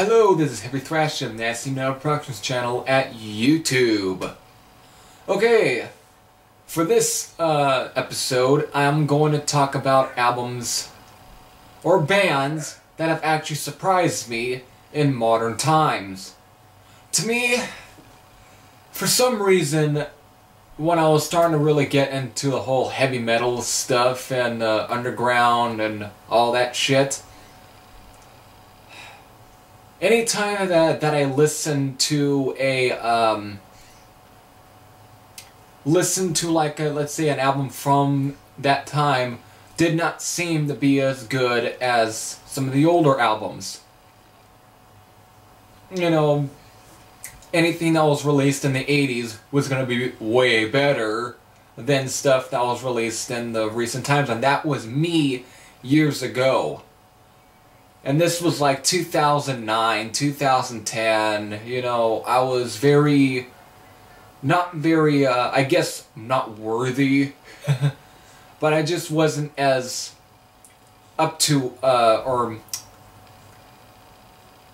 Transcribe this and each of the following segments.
Hello, this is Heavy Thrash of Nasty Metal Productions channel at YouTube. Okay, for this episode, I'm going to talk about albums or bands that have actually surprised me in modern times. To me, for some reason, when I was starting to really get into the whole heavy metal stuff and underground and all that shit, anytime that I listen to let's say an album from that time, did not seem to be as good as some of the older albums. You know, anything that was released in the 80s was going to be way better than stuff that was released in the recent times, and that was me years ago. And this was like 2009, 2010, you know, I was not very, I guess, not worthy, but I just wasn't as up to, or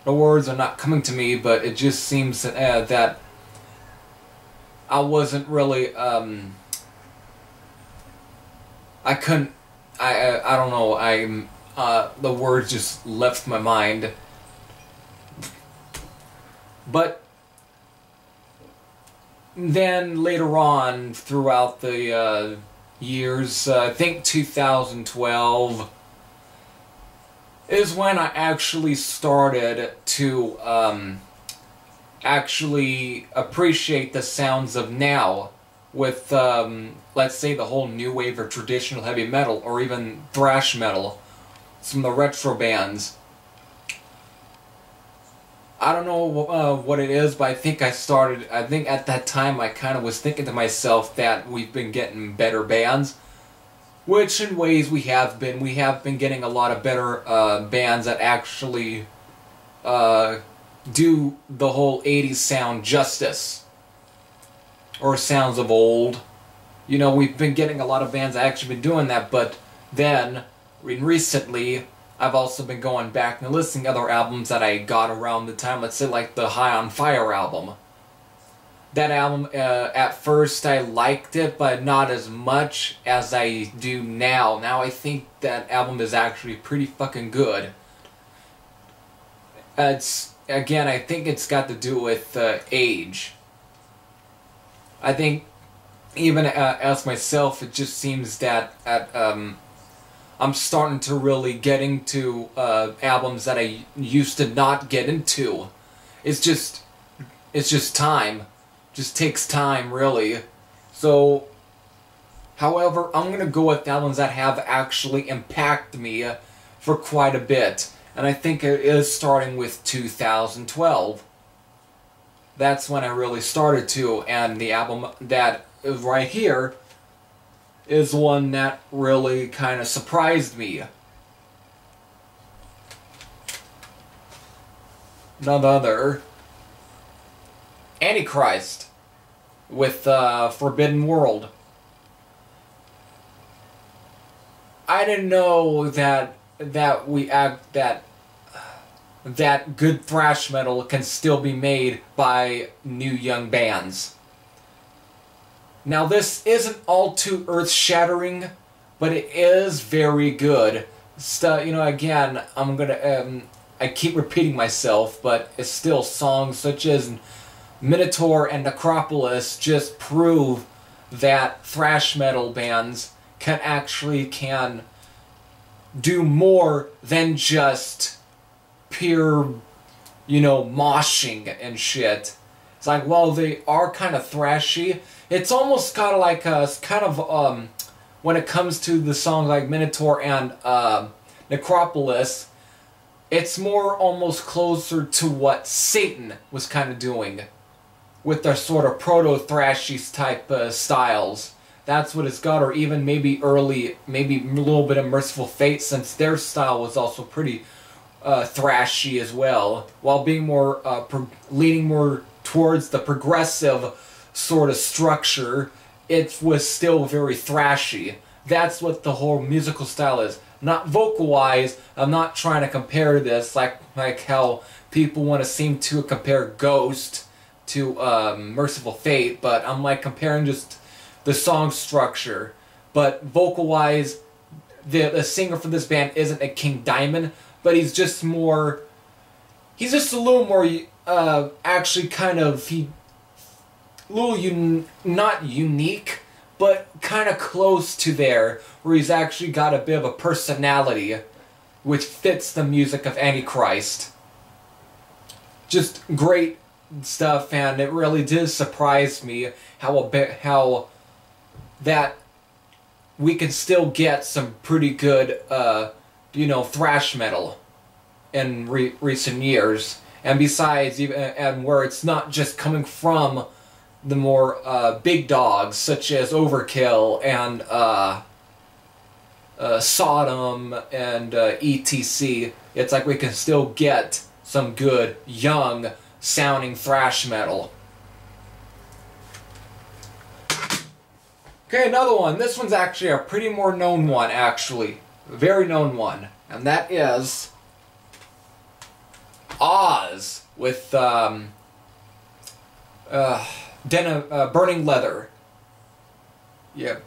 the words are not coming to me, but it just seems that I wasn't really, I don't know, the words just left my mind. But then later on, throughout the years, I think 2012 is when I actually started to actually appreciate the sounds of now with, let's say, the whole new wave of traditional heavy metal or even thrash metal. Some of the retro bands. I don't know what it is, but I think at that time I kind of was thinking to myself that we've been getting better bands, which in ways we have been. We have been getting a lot of better bands that actually do the whole 80s sound justice, or sounds of old. You know, we've been getting a lot of bands that actually been doing that, but then recently, I've also been going back and listening to other albums that I got around the time, let's say like the High on Fire album. That album, at first I liked it, but not as much as I do now. Now I think that album is actually pretty fucking good. Again, I think it's got to do with age. I think, even as myself, it just seems that I'm starting to really get into albums that I used to not get into. It's just time. Just takes time, really. So, however, I'm going to go with albums that have actually impacted me for quite a bit. And I think it is starting with 2012. That's when I really started to, and the album that is right here is one that really kind of surprised me. None other. Antichrist with Forbidden World. I didn't know that good thrash metal can still be made by new young bands. Now, this isn't all too earth-shattering, but it is very good. You know, again, I keep repeating myself, but it's still songs such as Minotaur and Necropolis just prove that thrash metal bands can do more than just pure, you know, moshing and shit. It's like, well, they are kind of thrashy. It's almost kind of like when it comes to the songs like Minotaur and Necropolis, it's more almost closer to what Satan was kind of doing with their sort of proto-thrashy type styles. That's what it's got, or even maybe a little bit of Merciful Fate, since their style was also pretty thrashy as well, while being more leaning more towards the progressive sort of structure. It was still very thrashy. that's what the whole musical style is. Not vocal-wise, I'm not trying to compare this like how people want to seem to compare Ghost to Merciful Fate, but I'm like comparing just the song structure. But vocal-wise, the singer for this band isn't a King Diamond, but he's just a little more, actually kind of, not unique, but kind of close to there, where he's actually got a bit of a personality, which fits the music of Antichrist. Just great stuff, and it really did surprise me how that we can still get some pretty good, thrash metal in recent years. And besides, and where it's not just coming from the more big dogs, such as Overkill and Sodom and etc. It's like we can still get some good, young sounding thrash metal. Okay, another one. This one's actually a pretty more known one, actually. A very known one. And that is Oz with Burning Leather. Yeah.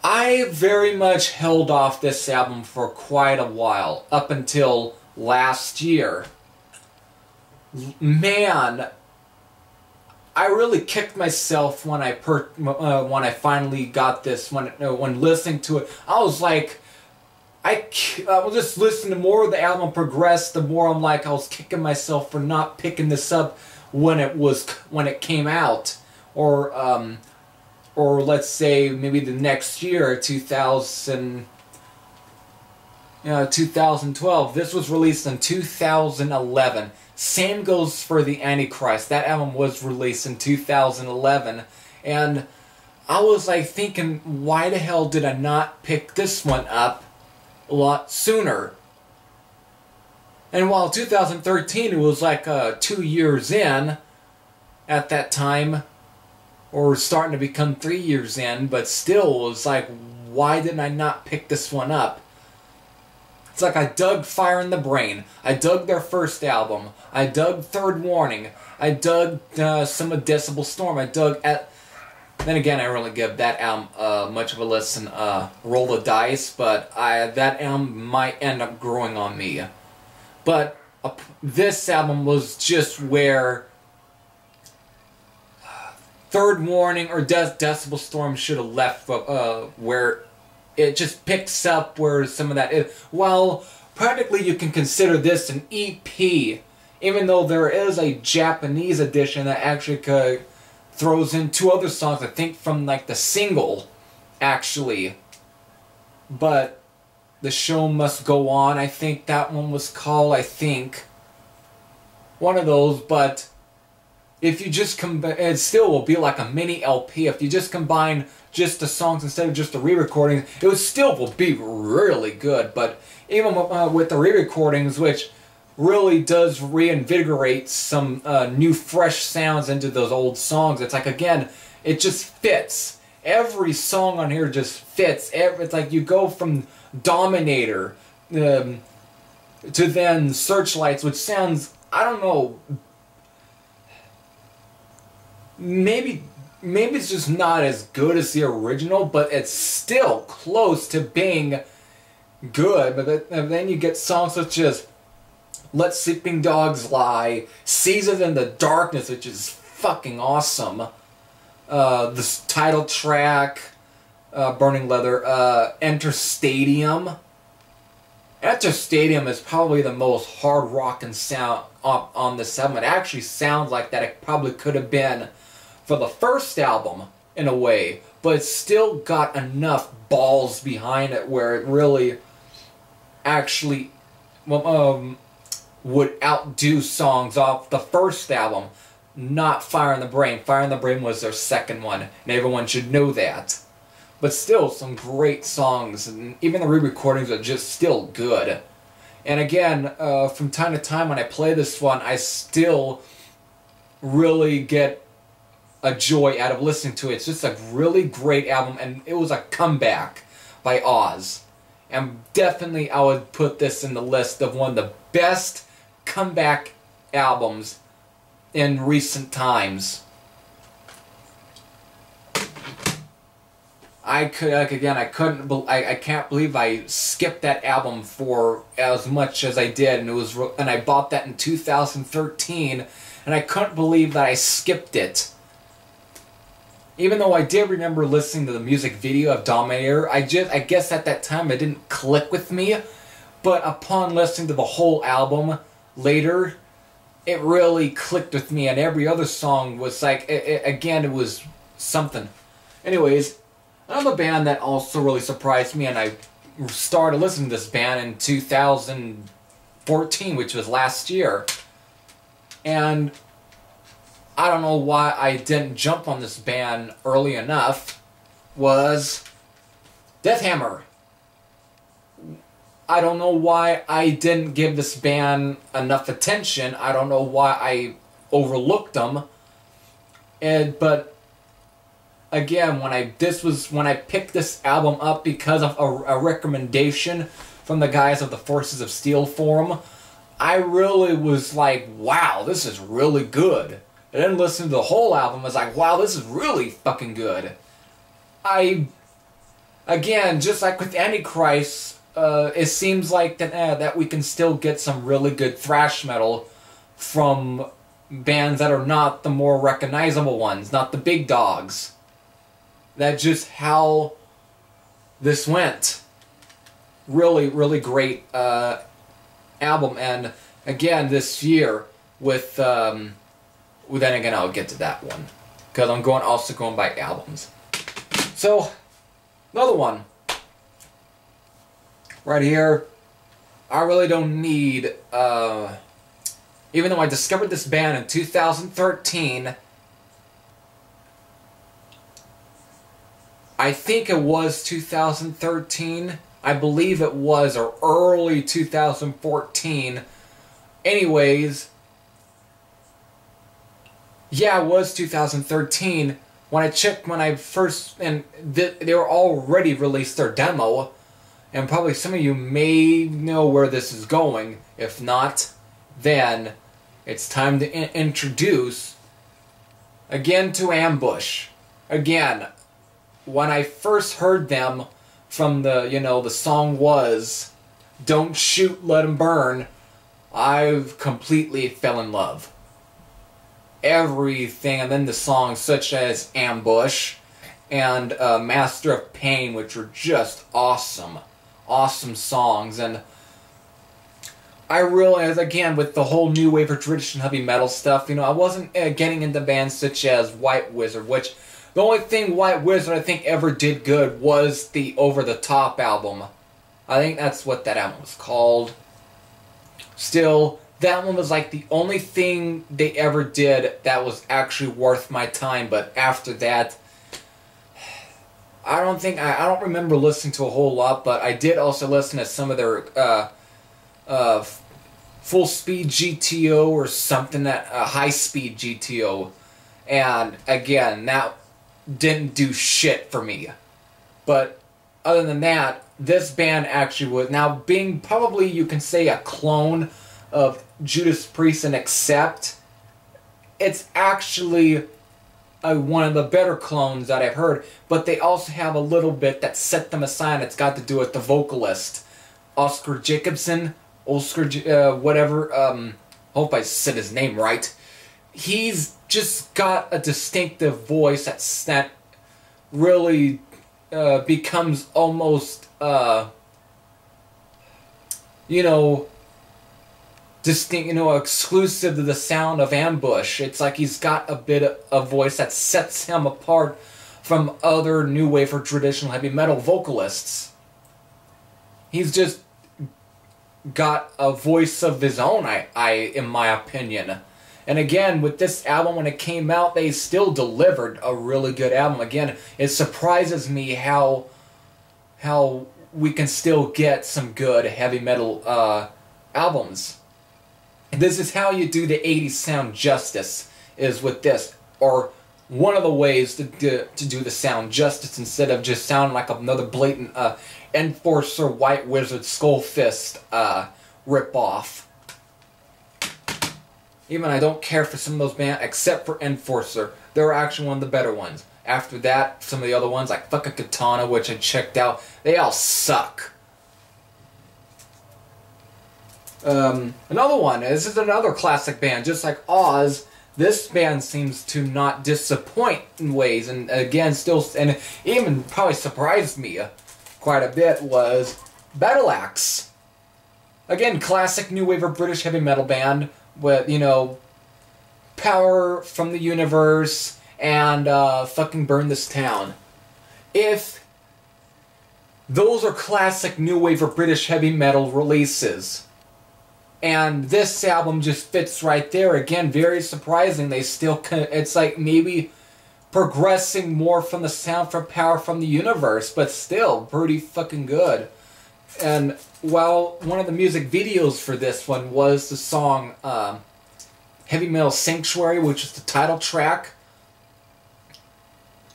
I very much held off this album for quite a while, up until last year. Man, I really kicked myself when I finally got this. When listening to it, I was like, I was just listening. The more the album progressed, the more I'm like, I was kicking myself for not picking this up when it came out, or let's say maybe the next year, 2012. This was released in 2011. Same goes for the Antichrist. That album was released in 2011, and I was like thinking, why the hell did I not pick this one up a lot sooner? And while 2013, it was like 2 years in at that time, or starting to become 3 years in, but still, it was like, why didn't I not pick this one up? It's like I dug Fire in the Brain. I dug their first album. I dug Third Warning. I dug some of Decibel Storm. I dug then again, I don't really give that album much of a listen. Roll the Dice, but that album might end up growing on me. But this album was just where Third Warning or Decibel Storm should have left, where it just picks up where some of that is. Well, practically you can consider this an EP, even though there is a Japanese edition that actually throws in 2 other songs, I think from like the single, actually. But The Show Must Go On, I think that one was called, I think. One of those, but if you just it still will be like a mini LP. If you just combine just the songs instead of just the re-recordings, it would still will be really good. But even with the re-recordings, which really does reinvigorate some new fresh sounds into those old songs, it's like, again, it just fits. Every song on here just fits. It's like you go from Dominator to then Searchlights, which sounds, I don't know, maybe it's just not as good as the original, but it's still close to being good. But then you get songs such as Let Sleeping Dogs Lie, Seasons in the Darkness, which is fucking awesome. The title track, Burning Leather, Enter Stadium. Enter Stadium is probably the most hard rockin' sound on this album. It actually sounds like that it probably could have been for the first album, in a way, but it's still got enough balls behind it where it really actually would outdo songs off the first album, not Fire in the Brain. Fire in the Brain was their second one, and everyone should know that. But still, some great songs, and even the re-recordings are just still good. And again, from time to time when I play this one, I still really get a joy out of listening to it. It's just a really great album, and it was a comeback by Oz. And definitely I would put this in the list of one of the best comeback albums in recent times. I can't believe I skipped that album for as much as I did, and I bought that in 2013, and I couldn't believe that I skipped it. Even though I did remember listening to the music video of Dominator, I guess at that time it didn't click with me, but upon listening to the whole album later, it really clicked with me, and every other song was like, again, it was something. Anyways, another band that also really surprised me, and I started listening to this band in 2014, which was last year, and I don't know why I didn't jump on this band early enough, was Death Hammer. I don't know why I didn't give this band enough attention. I don't know why I overlooked them. But again, when I picked this album up because of a recommendation from the guys of the Forces of Steel forum, I really was like, wow, this is really good. I didn't listen to the whole album. I was like, wow, this is really fucking good. Again, just like with Antichrist, it seems like that we can still get some really good thrash metal from bands that are not the more recognizable ones, not the big dogs. That's just how this went. Really, really great album. And again, this year with then again, I'll get to that one because I'm also going by albums. So another one right here. I really don't need. Even though I discovered this band in 2013. I think it was 2013. I believe it was, or early 2014. Anyways, yeah, it was 2013. When I checked, and they were already released their demo, and probably some of you may know where this is going. If not, then it's time to introduce again to Ambush. Again, when I first heard them from the song was "Don't Shoot, Let 'Em Burn," I completely fell in love. Everything, and then the songs such as Ambush and Master of Pain, which were just awesome songs. And I realized, again, with the whole new wave of traditional heavy metal stuff, I wasn't getting into bands such as White Wizard, which the only thing White Wizard I think ever did good was the Over the Top album. I think that's what that album was called. Still, that one was like the only thing they ever did that was actually worth my time. But after that, I don't remember listening to a whole lot. But I did also listen to some of their Full Speed GTO or something, that High Speed GTO, and again, that didn't do shit for me. But other than that, this band actually was, now being probably, you can say, a clone of Judas Priest, and Accept, it's actually one of the better clones that I've heard. But they also have a little bit that set them aside. It's got to do with the vocalist, Oscar Jacobson, whatever. Hope I said his name right. He's just got a distinctive voice that really becomes almost, distinct, exclusive to the sound of Ambush. It's like he's got a bit of a voice that sets him apart from other new wave or traditional heavy metal vocalists. He's just got a voice of his own, in my opinion. And again, with this album, when it came out, they still delivered a really good album. Again, it surprises me how we can still get some good heavy metal albums. This is how you do the 80s sound justice, is with this. Or one of the ways to do the sound justice instead of just sounding like another blatant Enforcer White Wizard Skull Fist ripoff. Even I don't care for some of those bands except for Enforcer. They're actually one of the better ones. After that, some of the other ones like fucking Katana, which I checked out, they all suck. Another one, this is another classic band, just like Oz. This band seems to not disappoint in ways, and again, still, and even probably surprised me quite a bit, was Battle Axe. Again, classic new wave of British heavy metal band with, you know, Power from the Universe and fucking Burn This Town. If those are classic new wave of British heavy metal releases, and this album just fits right there. Again, very surprising. They still, it's like maybe progressing more from the sound from Power from the Universe, but still pretty fucking good. And while one of the music videos for this one was the song Heavy Metal Sanctuary, which is the title track,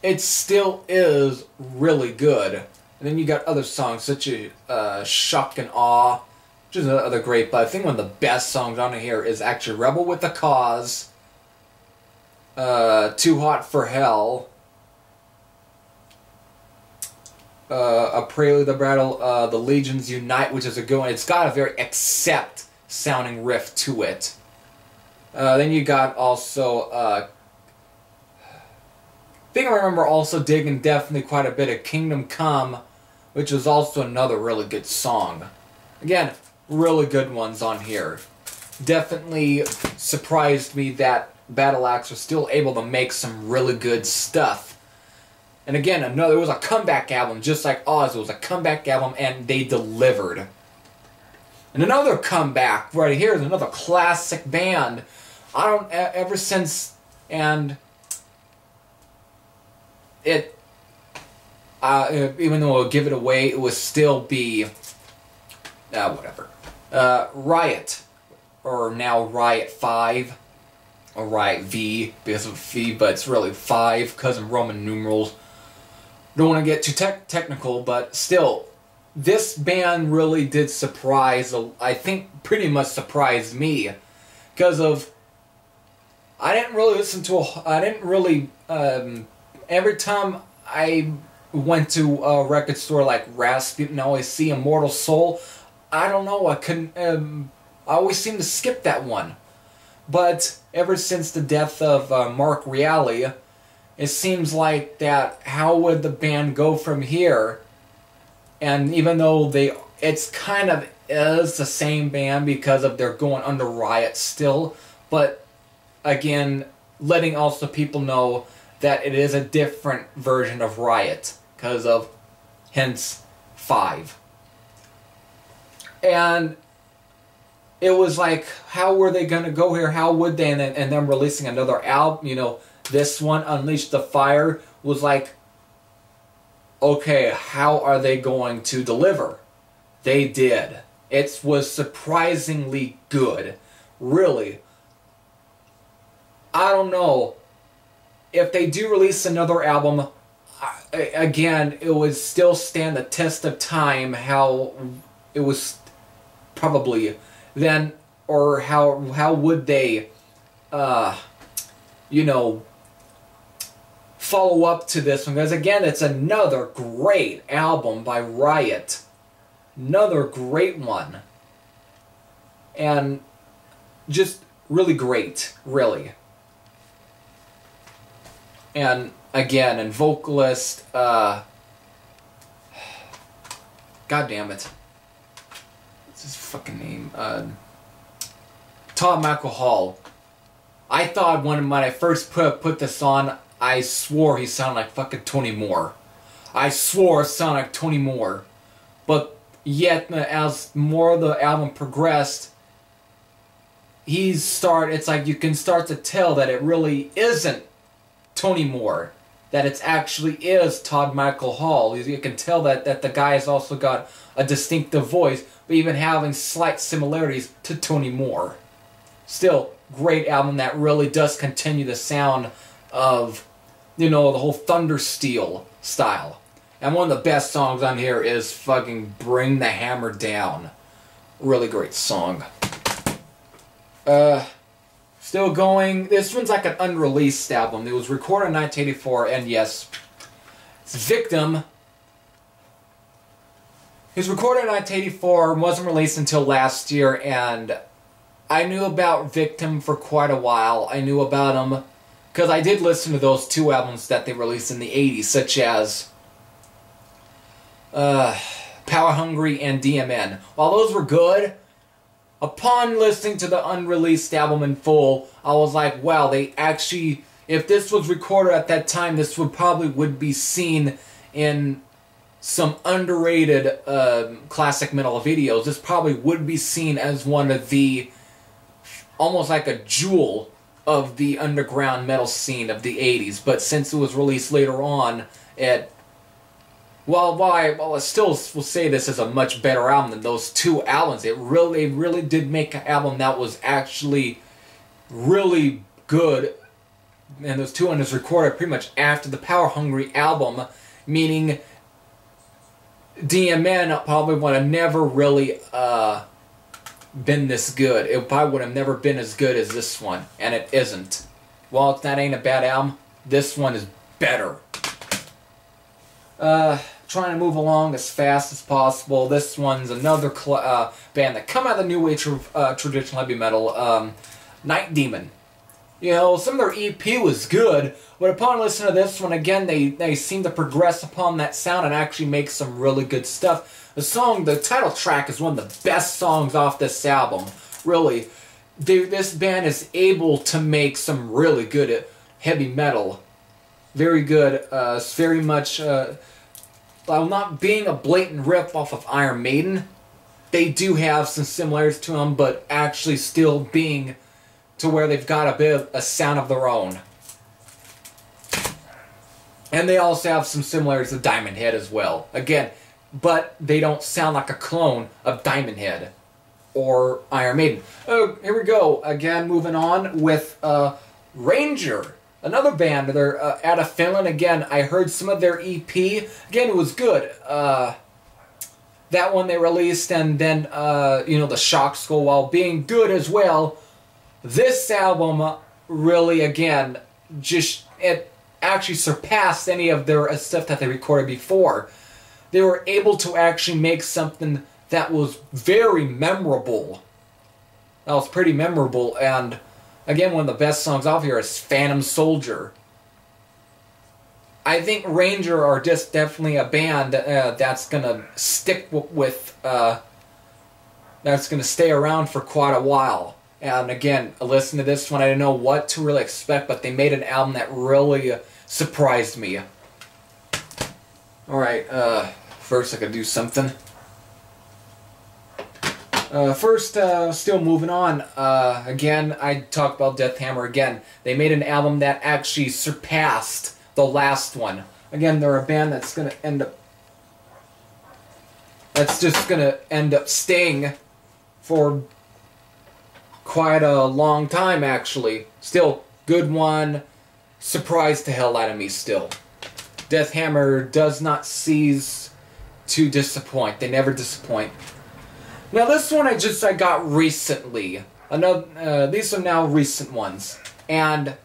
it still is really good. And then you got other songs such as Shock and Awe, which is another great, but I think one of the best songs on here is actually Rebel with the Cause, Too Hot for Hell, A Prelude to the Battle, The Legions Unite, which is a good one. It's got a very Accept sounding riff to it. Then you got also, I think I remember also digging definitely quite a bit of Kingdom Come, which is also another really good song. Again, really good ones on here. Definitely surprised me that Battle Axe was still able to make some really good stuff. And again, it was a comeback album, just like Oz. It was a comeback album, and they delivered. And another comeback right here is another classic band. Ever since, and it, even though I'll give it away, it would still be, whatever. Riot, or now Riot 5, or Riot V, because of V, but it's really 5, because of Roman numerals. Don't want to get too technical, but still, this band really did surprise, I think pretty much surprised me, because of, I didn't really listen to, every time I went to a record store like Rasputin, I always see Immortal Soul. I don't know, I couldn't, I always seem to skip that one. But ever since the death of Mark Reale, it seems like that, how would the band go from here? And even though it's kind of is the same band because of they're going under Riot still, but again, letting also people know that it is a different version of Riot, because of, hence, 5. And it was like, how were they going to go here? How would they? And then releasing another album, you know, this one, Unleash the Fire, was like, okay, how are they going to deliver? They did. It was surprisingly good. Really. I don't know. If they do release another album, again, it would still stand the test of time, how it was probably then, or how would they, you know, follow up to this one, because again, it's another great album by Riot. Another great one. And just really great, really. And again, and vocalist, God damn it. What's his fucking name? Todd Michael Hall. I thought when I first put this on, I swore he sounded like fucking Tony Moore. I swore it sounded like Tony Moore. But yet, as more of the album progressed, it's like you can start to tell that it really isn't Tony Moore. That it actually is Todd Michael Hall. You can tell that the guy has also got a distinctive voice, but even having slight similarities to Tony Moore. Still, great album that really does continue the sound of you know, the whole Thunder Steel style. And one of the best songs on here is fucking Bring the Hammer Down. Really great song. Still going. This one's like an unreleased album. It was recorded in 1984, and yes, it's Victim. It was recorded in 1984 and wasn't released until last year, and I knew about Victim for quite a while. I knew about them because I did listen to those two albums that they released in the 80s, such as Power Hungry and DMN. While those were good, upon listening to the unreleased album in full, I was like, wow, they actually, if this was recorded at that time, this would be seen in some underrated classic metal videos. This probably would be seen as one of the, almost like a jewel of the underground metal scene of the 80s. But since it was released later on, Well, I still will say this is a much better album than those two albums. They really did make an album that was actually really good. And those two albums recorded pretty much after the Power Hungry album, meaning DMN probably would have never really been this good. It probably would have never been as good as this one, and it isn't. While that ain't a bad album, this one is better. Trying to move along as fast as possible. This one's another band that come out of the new wave traditional heavy metal, Night Demon. You know, some of their EP was good, but upon listening to this one again, they seem to progress upon that sound and actually make some really good stuff. The title track is one of the best songs off this album. Really, this band is able to make some really good heavy metal. Very good. It's very much. While not being a blatant rip off of Iron Maiden, they do have some similarities to them, but actually still being to where they've got a bit of a sound of their own. And they also have some similarities to Diamond Head as well. Again, but they don't sound like a clone of Diamond Head or Iron Maiden. Oh, here we go. Again, moving on with Ranger. Another band, they're out of Finland. Again, I heard some of their EP. Again, it was good. That one they released, and then, you know, the Shock Skull, while being good as well, this album really, again, it actually surpassed any of their stuff that they recorded before. They were able to actually make something that was very memorable. That was pretty memorable, and again, one of the best songs off here is Phantom Soldier. I think Ranger are just definitely a band that's going to stick with, that's going to stay around for quite a while. And again, listen to this one, I didn't know what to really expect, but they made an album that really surprised me. Alright, first I could do something. Still moving on, again, I talked about Death Hammer again. They made an album that actually surpassed the last one. Again, they're a band that's going to end up... that's just going to end up staying for quite a long time, actually. Still, good one. Surprised the hell out of me still. Death Hammer does not cease to disappoint. They never disappoint. Now this one I got recently. These are now recent ones. And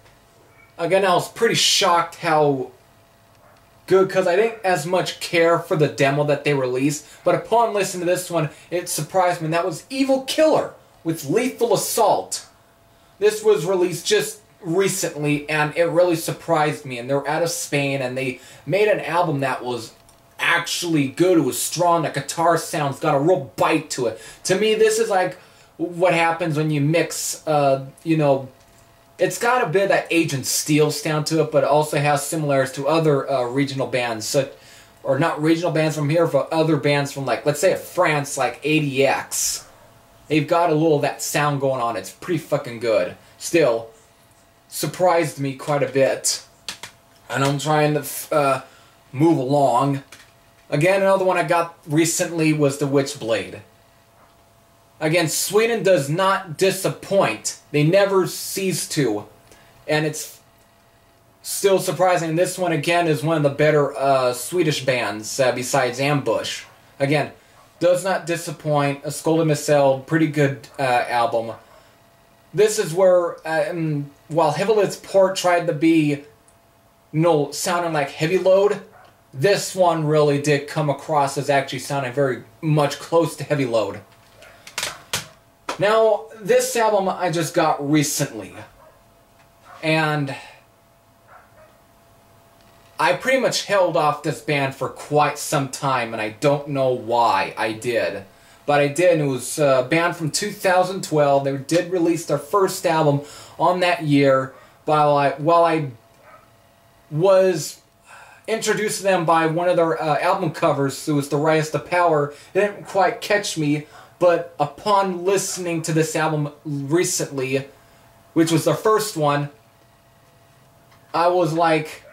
again, I was pretty shocked how good, because I didn't as much care for the demo that they released. But upon listening to this one, it surprised me. And that was Evil Killer with Lethal Assault. This was released just recently, and it really surprised me. And they're out of Spain, and they made an album that was actually good. It was strong. The guitar sound's got a real bite to it. To me, this is like what happens when you mix, you know, it's got a bit of that Agent Steel sound to it, but it also has similarities to other regional bands, or not regional bands from here, but other bands from, like, let's say France, like ADX. They've got a little of that sound going on. It's pretty fucking good. Still, surprised me quite a bit. And I'm trying to move along. Again, another one I got recently was the Witchblade. Again, Sweden does not disappoint. They never cease to. And it's still surprising. This one again is one of the better Swedish bands besides Ambush. Again, does not disappoint. A Scolded Missile, pretty good album. This is where, while Heavy Load's port tried to be, sounding like Heavy Load, this one really did come across as actually sounding very much close to Heavy Load. Now, this album I just got recently, and I pretty much held off this band for quite some time, and I don't know why I did. But I did, and it was a band from 2012. They did release their first album on that year. While I was introduced to them by one of their album covers, it was The Rise to Power. It didn't quite catch me, but upon listening to this album recently, which was their first one, I was like,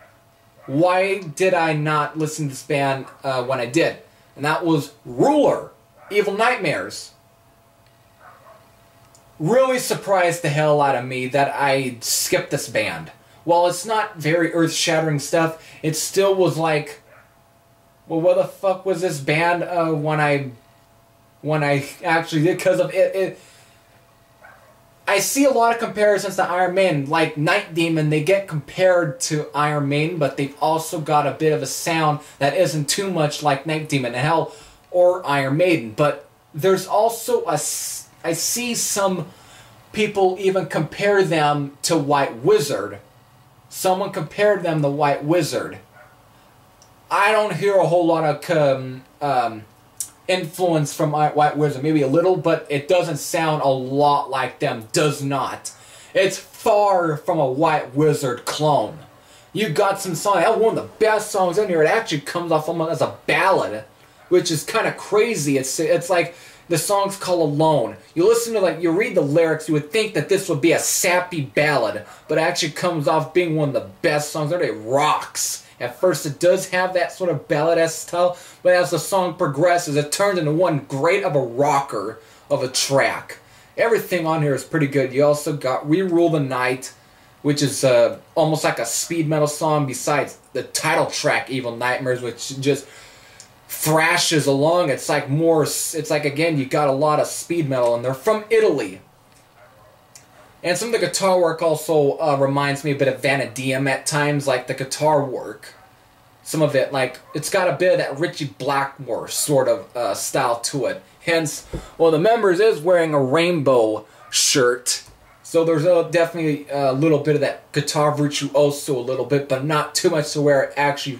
why did I not listen to this band when I did? And that was Ruler. Evil Nightmares. Really surprised the hell out of me that I skipped this band. While it's not very earth-shattering stuff, it still was like, well, what the fuck was this band when I actually did? Because of it. I see a lot of comparisons to Iron Maiden. Like Night Demon, they get compared to Iron Maiden, but they've also got a bit of a sound that isn't too much like Night Demon. And hell, or Iron Maiden, but there's also I see some people even compare them to White Wizard. Someone compared them to White Wizard. I don't hear a whole lot of influence from White Wizard, maybe a little, but it doesn't sound a lot like them. Does not. It's far from a White Wizard clone. You got some song. That's one of the best songs in here. It actually comes off almost as a ballad, which is kind of crazy. It's like the song's called Alone. You listen to, you read the lyrics, you would think that this would be a sappy ballad, but it actually comes off being one of the best songs. It rocks. At first it does have that sort of ballad-esque style, but as the song progresses, it turns into one great of a rocker of a track. Everything on here is pretty good. You also got We Rule the Night, which is almost like a speed metal song besides the title track, Evil Nightmares, which just thrashes along. It's like again, you got a lot of speed metal, and they're from Italy. And some of the guitar work also reminds me a bit of Vanadium at times, like the guitar work. Some of it, it's got a bit of that Richie Blackmore sort of style to it. Hence, well, the members is wearing a rainbow shirt, so there's definitely a little bit of that guitar virtuoso a little bit, but not too much to where it actually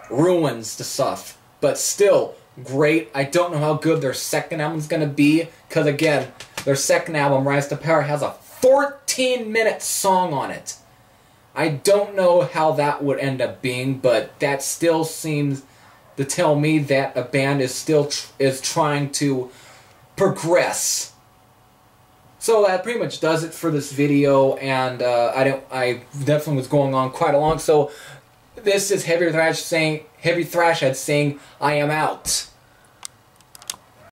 ruins the stuff. But still, great. I don't know how good their second album's going to be, because again, their second album, Rise to Power, has a 14-minute song on it. I don't know how that would end up being, but that still seems to tell me that a band is still trying to progress. So that pretty much does it for this video, and I definitely was going on quite a long. So this is Heavy Thrash Head saying, I am out.